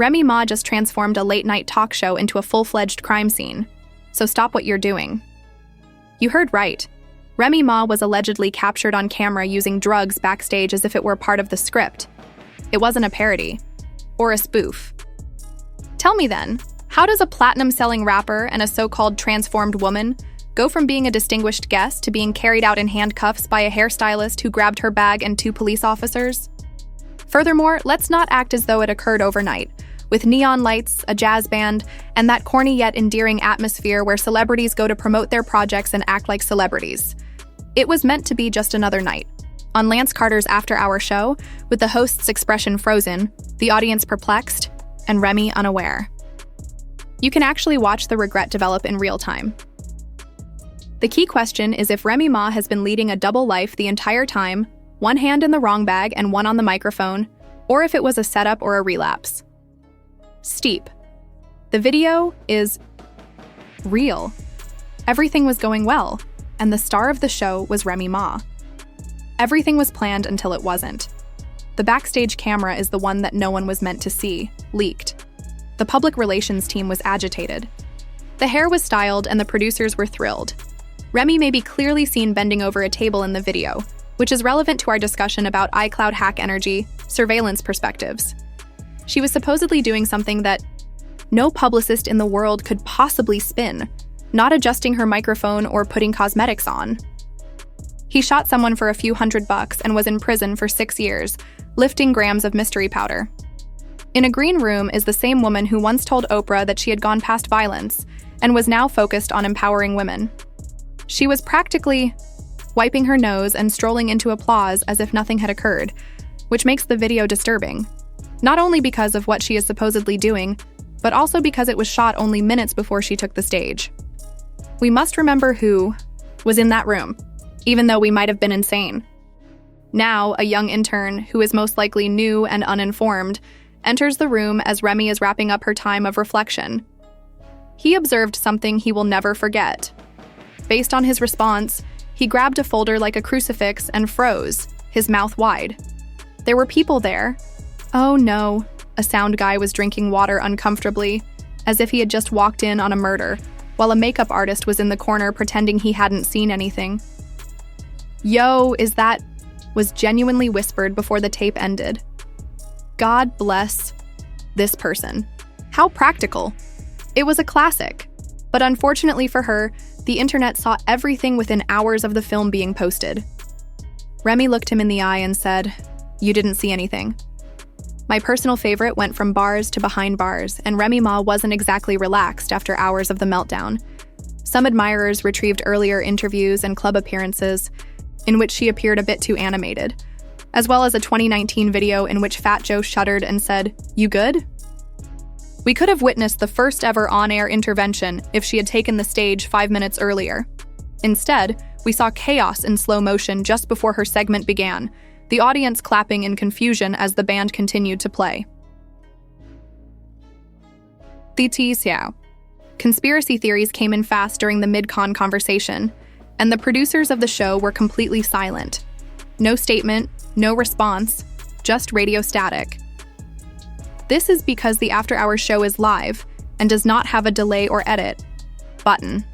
Remy Ma just transformed a late-night talk show into a full-fledged crime scene. So stop what you're doing. You heard right. Remy Ma was allegedly captured on camera using drugs backstage as if it were part of the script. It wasn't a parody. Or a spoof. Tell me then, how does a platinum-selling rapper and a so-called transformed woman go from being a distinguished guest to being carried out in handcuffs by a hairstylist who grabbed her bag and 2 police officers? Furthermore, let's not act as though it occurred overnight, with neon lights, a jazz band, and that corny yet endearing atmosphere where celebrities go to promote their projects and act like celebrities. It was meant to be just another night. On Lance Carter's after-hour show, with the host's expression frozen, the audience perplexed, and Remy unaware. You can actually watch the regret develop in real time. The key question is if Remy Ma has been leading a double life the entire time, one hand in the wrong bag and one on the microphone, or if it was a setup or a relapse. Steep. The video is real. Everything was going well, and the star of the show was Remy Ma. Everything was planned until it wasn't. The backstage camera is the one that no one was meant to see, leaked. The public relations team was agitated. The hair was styled and the producers were thrilled. Remy may be clearly seen bending over a table in the video, which is relevant to our discussion about iCloud hack energy, surveillance perspectives. She was supposedly doing something that no publicist in the world could possibly spin, not adjusting her microphone or putting cosmetics on. He shot someone for a few $100 and was in prison for 6 years, lifting grams of mystery powder. In a green room is the same woman who once told Oprah that she had gone past violence and was now focused on empowering women. She was practically wiping her nose and strolling into applause as if nothing had occurred, which makes the video disturbing. Not only because of what she is supposedly doing, but also because it was shot only minutes before she took the stage. We must remember who was in that room, even though we might have been insane. Now, a young intern, who is most likely new and uninformed, enters the room as Remy is wrapping up her time of reflection. He observed something he will never forget. Based on his response, he grabbed a folder like a crucifix and froze, his mouth wide. There were people there. Oh no, a sound guy was drinking water uncomfortably, as if he had just walked in on a murder, while a makeup artist was in the corner pretending he hadn't seen anything. Yo, is that... was genuinely whispered before the tape ended. God bless this person. How practical. It was a classic. But unfortunately for her, the internet saw everything within hours of the film being posted. Remy looked him in the eye and said, "You didn't see anything." My personal favorite went from bars to behind bars, and Remy Ma wasn't exactly relaxed after hours of the meltdown. Some admirers retrieved earlier interviews and club appearances, in which she appeared a bit too animated, as well as a 2019 video in which Fat Joe shuddered and said, "You good?" We could have witnessed the first ever on-air intervention if she had taken the stage 5 minutes earlier. Instead, we saw chaos in slow motion just before her segment began, the audience clapping in confusion as the band continued to play. Conspiracy theories came in fast during the mid-con conversation, and the producers of the show were completely silent. No statement, no response, just radio static. This is because the after-hours show is live and does not have a delay or edit button.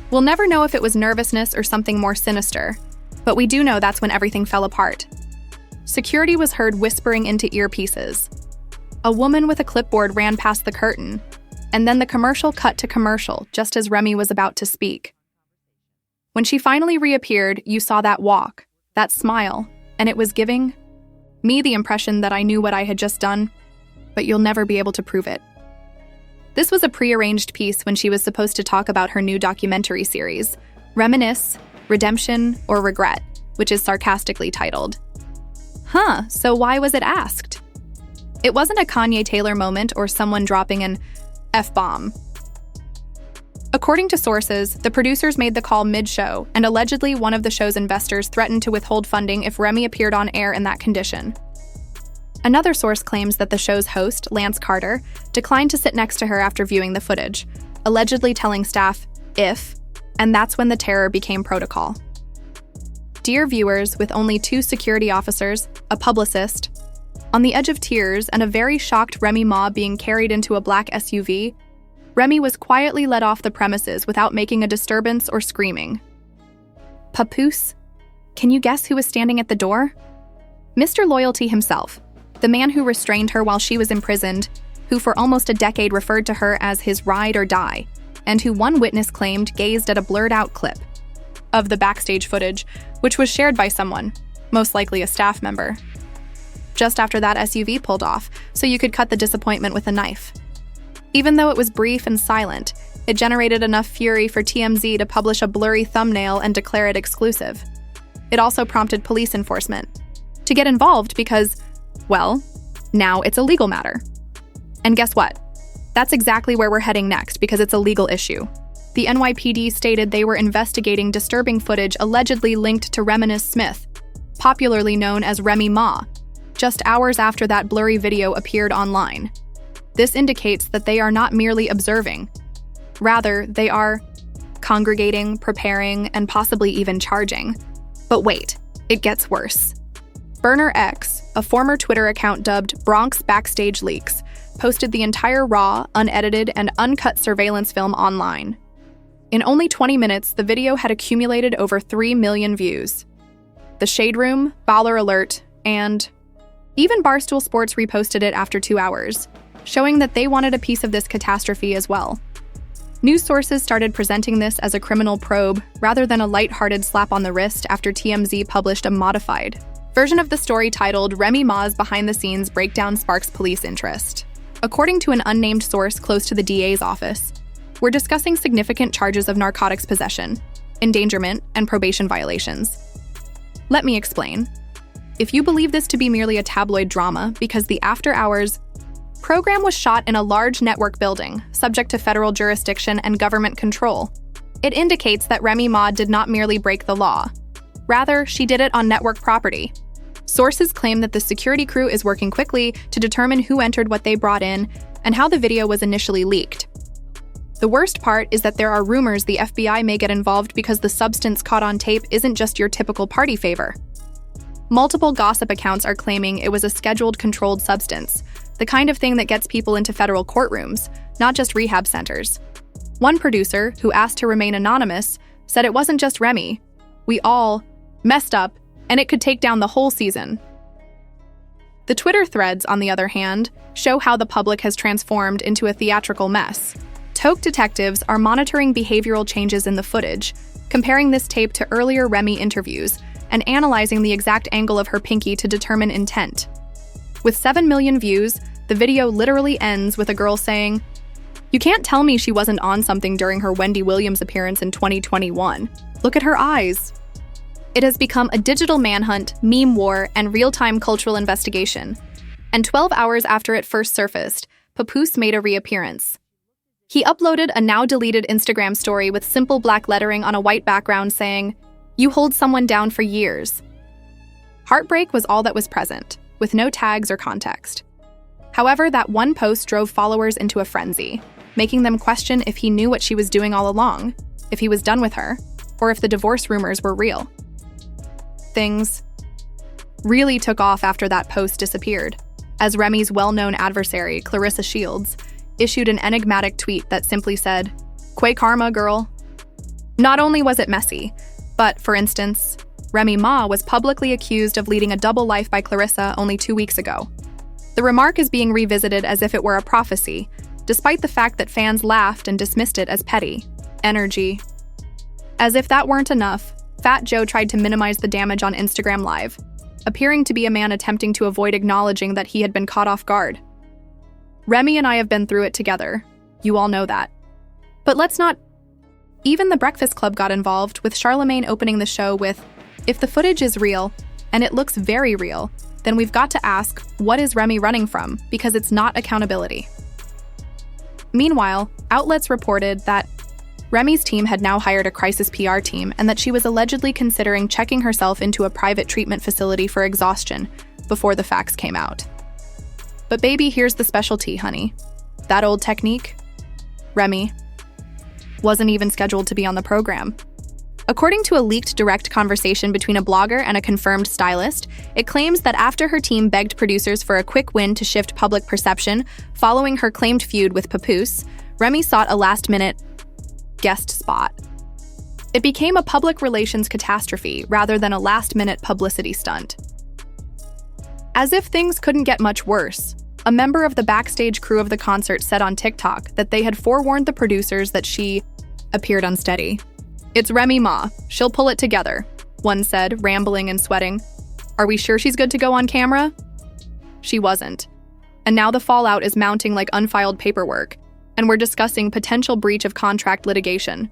We'll never know if it was nervousness or something more sinister, but we do know that's when everything fell apart. Security was heard whispering into earpieces. A woman with a clipboard ran past the curtain, and then the commercial cut to commercial just as Remy was about to speak. When she finally reappeared, you saw that walk, that smile, and it was giving me the impression that I knew what I had just done, but you'll never be able to prove it. This was a prearranged piece when she was supposed to talk about her new documentary series, Reminisce, Redemption, or Regret, which is sarcastically titled. So why was it asked? It wasn't a Kanye Taylor moment or someone dropping an F-bomb. According to sources, the producers made the call mid-show, and allegedly one of the show's investors threatened to withhold funding if Remy appeared on air in that condition. Another source claims that the show's host, Lance Carter, declined to sit next to her after viewing the footage, allegedly telling staff, "if," and that's when the terror became protocol. Dear viewers, with only 2 security officers, a publicist, On the edge of tears and a very shocked Remy Ma being carried into a black SUV, Remy was quietly led off the premises without making a disturbance or screaming. Papoose? Can you guess who was standing at the door? Mr. Loyalty himself, the man who restrained her while she was imprisoned, who for almost a decade referred to her as his ride or die, and who one witness claimed gazed at a blurred-out clip of the backstage footage, which was shared by someone, most likely a staff member. Just after that SUV pulled off, so you could cut the disappointment with a knife. Even though it was brief and silent, it generated enough fury for TMZ to publish a blurry thumbnail and declare it exclusive. It also prompted police enforcement to get involved because, well, now it's a legal matter. And guess what? That's exactly where we're heading next because it's a legal issue. The NYPD stated they were investigating disturbing footage allegedly linked to Reminisce Smith, popularly known as Remy Ma, just hours after that blurry video appeared online. This indicates that they are not merely observing. Rather, they are congregating, preparing, and possibly even charging. But wait, it gets worse. Burner X, a former Twitter account dubbed Bronx Backstage Leaks, posted the entire raw, unedited, and uncut surveillance film online. In only 20 minutes, the video had accumulated over 3 million views. The Shade Room, Baller Alert, and even Barstool Sports reposted it after 2 hours, showing that they wanted a piece of this catastrophe as well. News sources started presenting this as a criminal probe rather than a lighthearted slap on the wrist after TMZ published a modified version of the story titled Remy Ma's Behind-the-Scenes Breakdown Sparks Police Interest. According to an unnamed source close to the DA's office, we're discussing significant charges of narcotics possession, endangerment, and probation violations. Let me explain. If you believe this to be merely a tabloid drama because the After Hours program was shot in a large network building, subject to federal jurisdiction and government control, it indicates that Remy Ma did not merely break the law. Rather, she did it on network property. Sources claim that the security crew is working quickly to determine who entered what they brought in and how the video was initially leaked. The worst part is that there are rumors the FBI may get involved because the substance caught on tape isn't just your typical party favor. Multiple gossip accounts are claiming it was a scheduled controlled substance, the kind of thing that gets people into federal courtrooms, not just rehab centers. One producer, who asked to remain anonymous, said it wasn't just Remy. We all messed up, and it could take down the whole season. The Twitter threads, on the other hand, show how the public has transformed into a theatrical mess. Toke detectives are monitoring behavioral changes in the footage, comparing this tape to earlier Remy interviews, and analyzing the exact angle of her pinky to determine intent. With 7 million views, the video literally ends with a girl saying, "You can't tell me she wasn't on something during her Wendy Williams appearance in 2021. Look at her eyes." It has become a digital manhunt, meme war, and real-time cultural investigation. And 12 hours after it first surfaced, Papoose made a reappearance. He uploaded a now-deleted Instagram story with simple black lettering on a white background saying, "You hold someone down for years." Heartbreak was all that was present, with no tags or context. However, that one post drove followers into a frenzy, making them question if he knew what she was doing all along, if he was done with her, or if the divorce rumors were real. Things really took off after that post disappeared, as Remy's well-known adversary, Clarissa Shields, issued an enigmatic tweet that simply said, "Quay karma, girl." Not only was it messy, but, for instance, Remy Ma was publicly accused of leading a double life by Clarissa only 2 weeks ago. The remark is being revisited as if it were a prophecy, despite the fact that fans laughed and dismissed it as petty energy. As if that weren't enough, Fat Joe tried to minimize the damage on Instagram Live, appearing to be a man attempting to avoid acknowledging that he had been caught off guard. Remy and I have been through it together. You all know that. But let's not... Even The Breakfast Club got involved, with Charlemagne opening the show with, "If the footage is real, and it looks very real, then we've got to ask, what is Remy running from? Because it's not accountability." Meanwhile, outlets reported that Remy's team had now hired a crisis PR team and that she was allegedly considering checking herself into a private treatment facility for exhaustion before the facts came out. But baby, here's the specialty, honey. That old technique? Remy wasn't even scheduled to be on the program. According to a leaked direct conversation between a blogger and a confirmed stylist, it claims that after her team begged producers for a quick win to shift public perception following her claimed feud with Papoose, Remy sought a last-minute guest spot. It became a public relations catastrophe rather than a last-minute publicity stunt. As if things couldn't get much worse, a member of the backstage crew of the concert said on TikTok that they had forewarned the producers that she appeared unsteady. "It's Remy Ma. She'll pull it together," one said, rambling and sweating. "Are we sure she's good to go on camera?" She wasn't. And now the fallout is mounting like unfiled paperwork, and we're discussing potential breach of contract litigation.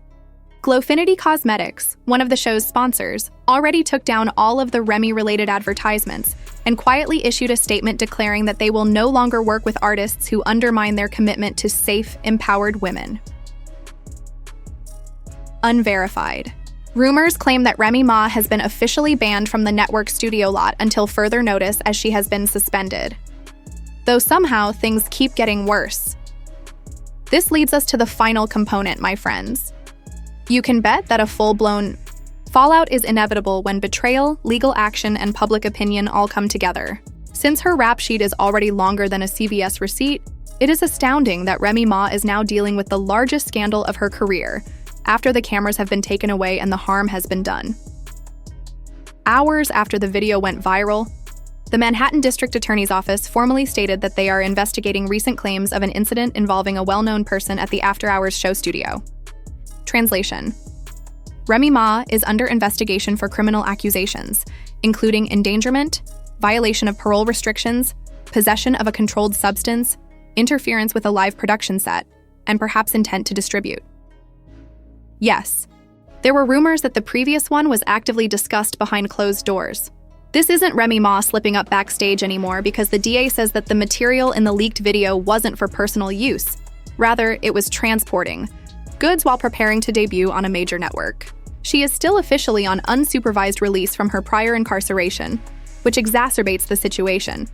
Glowfinity Cosmetics, one of the show's sponsors, already took down all of the Remy-related advertisements and quietly issued a statement declaring that they will no longer work with artists who undermine their commitment to safe, empowered women. Unverified. Rumors claim that Remy Ma has been officially banned from the network studio lot until further notice, as she has been suspended. Though somehow things keep getting worse. This leads us to the final component, my friends. You can bet that a full-blown fallout is inevitable when betrayal, legal action, and public opinion all come together. Since her rap sheet is already longer than a CVS receipt, it is astounding that Remy Ma is now dealing with the largest scandal of her career, after the cameras have been taken away and the harm has been done. Hours after the video went viral, the Manhattan District Attorney's Office formally stated that they are investigating recent claims of an incident involving a well-known person at the After Hours show studio. Translation: Remy Ma is under investigation for criminal accusations, including endangerment, violation of parole restrictions, possession of a controlled substance, interference with a live production set, and perhaps intent to distribute. Yes, there were rumors that the previous one was actively discussed behind closed doors. This isn't Remy Ma slipping up backstage anymore, because the DA says that the material in the leaked video wasn't for personal use. Rather, it was transporting goods while preparing to debut on a major network. She is still officially on unsupervised release from her prior incarceration, which exacerbates the situation.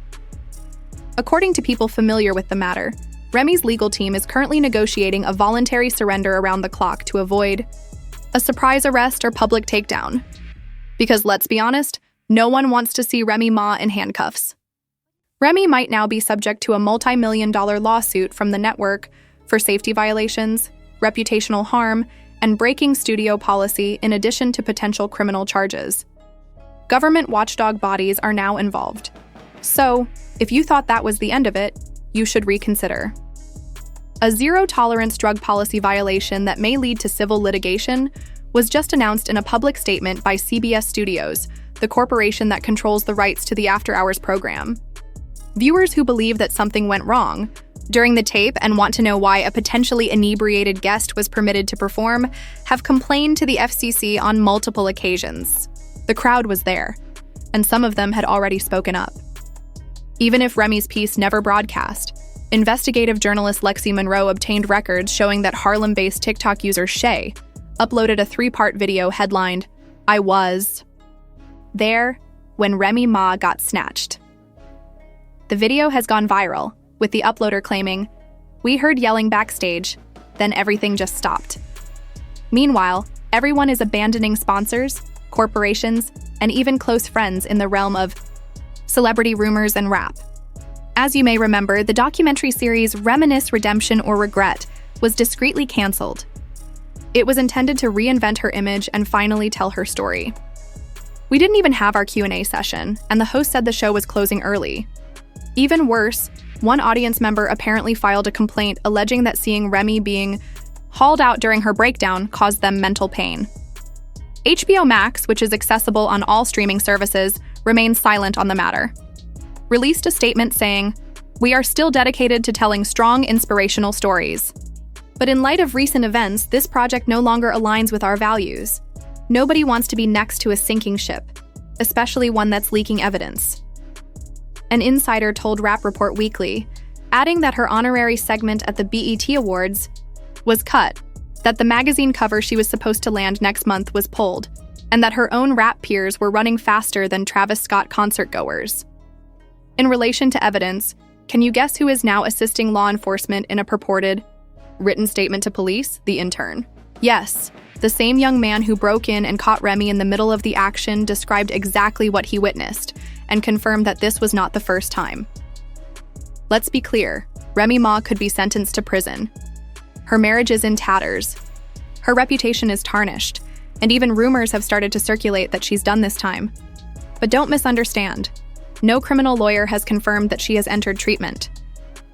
According to people familiar with the matter, Remy's legal team is currently negotiating a voluntary surrender around the clock to avoid a surprise arrest or public takedown. Because let's be honest, no one wants to see Remy Ma in handcuffs. Remy might now be subject to a multi-million-dollar lawsuit from the network for safety violations, reputational harm, and breaking studio policy, in addition to potential criminal charges. Government watchdog bodies are now involved. So, if you thought that was the end of it, you should reconsider. A zero-tolerance drug policy violation that may lead to civil litigation was just announced in a public statement by CBS Studios, the corporation that controls the rights to the After Hours program. Viewers who believe that something went wrong during the tape and want to know why a potentially inebriated guest was permitted to perform have complained to the FCC on multiple occasions. The crowd was there, and some of them had already spoken up. Even if Remy's piece never broadcast, investigative journalist Lexi Monroe obtained records showing that Harlem-based TikTok user Shay uploaded a 3-part video headlined, "I was there when Remy Ma got snatched." The video has gone viral, with the uploader claiming, "We heard yelling backstage, then everything just stopped." Meanwhile, everyone is abandoning sponsors, corporations, and even close friends in the realm of celebrity rumors and rap. As you may remember, the documentary series Reminisce, Redemption, or Regret was discreetly canceled. It was intended to reinvent her image and finally tell her story. We didn't even have our Q&A session, and the host said the show was closing early. Even worse, one audience member apparently filed a complaint alleging that seeing Remy being hauled out during her breakdown caused them mental pain. HBO Max, which is accessible on all streaming services, remains silent on the matter. Released a statement saying, "We are still dedicated to telling strong, inspirational stories. But in light of recent events, this project no longer aligns with our values. Nobody wants to be next to a sinking ship, especially one that's leaking evidence." An insider told Rap Report Weekly, adding that her honorary segment at the BET Awards was cut, that the magazine cover she was supposed to land next month was pulled, and that her own rap peers were running faster than Travis Scott concert-goers. In relation to evidence, can you guess who is now assisting law enforcement in a purported written statement to police? The intern. Yes, The same young man who broke in and caught Remy in the middle of the action described exactly what he witnessed and confirmed that this was not the first time. Let's be clear, Remy Ma could be sentenced to prison. Her marriage is in tatters. Her reputation is tarnished, and even rumors have started to circulate that she's done this time. But don't misunderstand. No criminal lawyer has confirmed that she has entered treatment.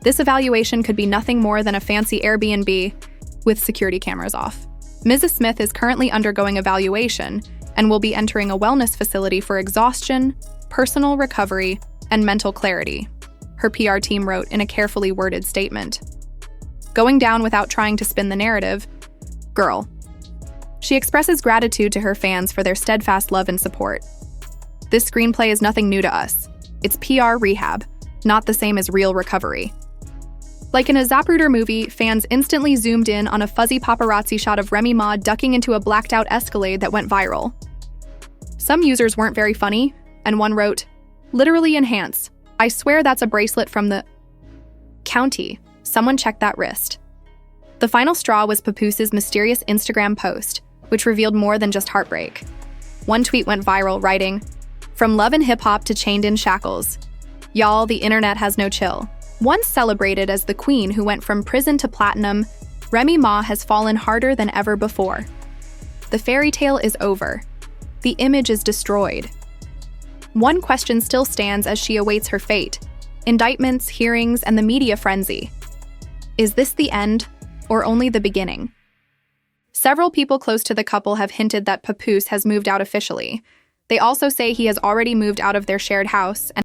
This evaluation could be nothing more than a fancy Airbnb with security cameras off. Mrs. Smith is currently undergoing evaluation and will be entering a wellness facility for exhaustion, personal recovery, and mental clarity, her PR team wrote in a carefully worded statement. Going down without trying to spin the narrative, girl. She expresses gratitude to her fans for their steadfast love and support. This screenplay is nothing new to us. It's PR rehab, not the same as real recovery. Like in a Zapruder movie, fans instantly zoomed in on a fuzzy paparazzi shot of Remy Ma ducking into a blacked-out Escalade that went viral. Some users weren't very funny, and one wrote, "Literally enhance. I swear that's a bracelet from the county. Someone check that wrist." The final straw was Papoose' mysterious Instagram post, which revealed more than just heartbreak. One tweet went viral, writing, "From love and hip-hop to chained in shackles. Y'all, the internet has no chill." Once celebrated as the queen who went from prison to platinum, Remy Ma has fallen harder than ever before. The fairy tale is over. The image is destroyed. One question still stands as she awaits her fate: indictments, hearings, and the media frenzy. Is this the end, or only the beginning? Several people close to the couple have hinted that Papoose has moved out officially. They also say he has already moved out of their shared house and